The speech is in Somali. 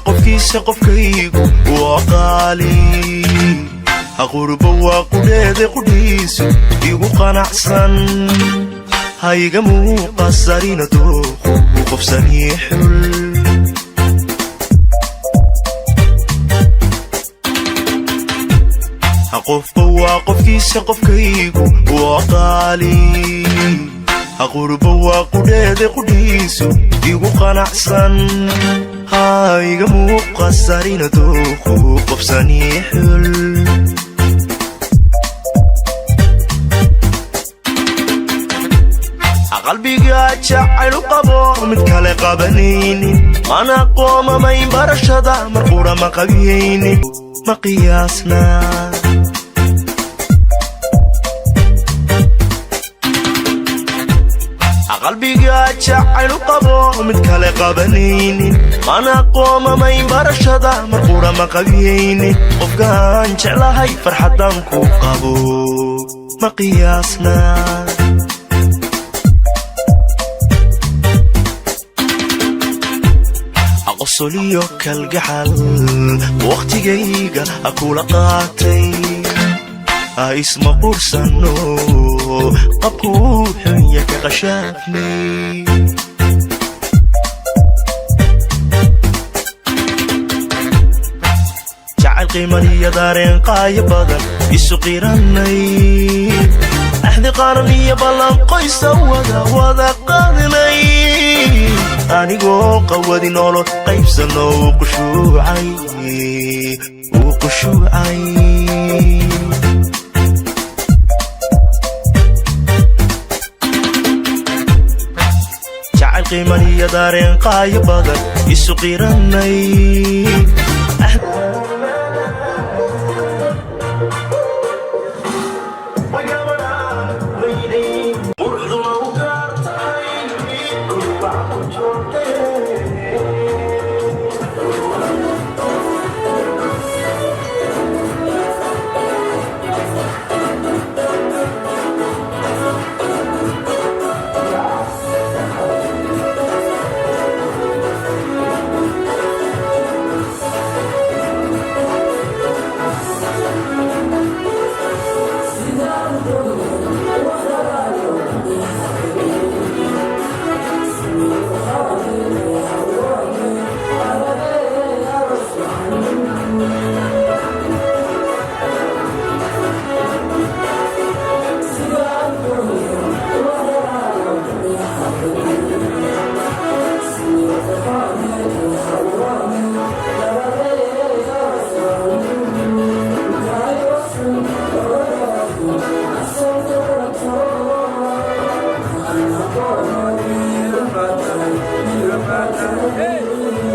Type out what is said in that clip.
qofkiisa qofkaygu waa qaali haqurbo waa qudheede qudhiisu igu qanacsan hayga muuqasarina dooqu qofsanii xul qofba waa qofkiisa qofkaygu waa qaali haqurbo waa qudheede qudhiisu igu qanacsan hayga muuqasarina dooqu qofsanii xul qalbiga jacaylu qabo mid kale qabanaynin mana qoomamayn barashada marqura ma qabiyaynin ma qiyaasna qalbiga jacaylu qabo mid kale qabanaynin mana qoomamayn barashada marqura ma qabiyaynin qofkaan jeclahay farxadan ku qabo ma qiyaasna qosoliyo kalgacal waqtigayga akula qaatay isma qursano qabku xunya ka qashaafnay jacayl qiimaniyo daareen qaaya badan isu qiranay axdi qaran iyo ballan qoysa wada qaadinay anigoo qawadi nolol qaybsano uu qushuucay jacayl qiimaniyo daareen qaaya badan isu qiranay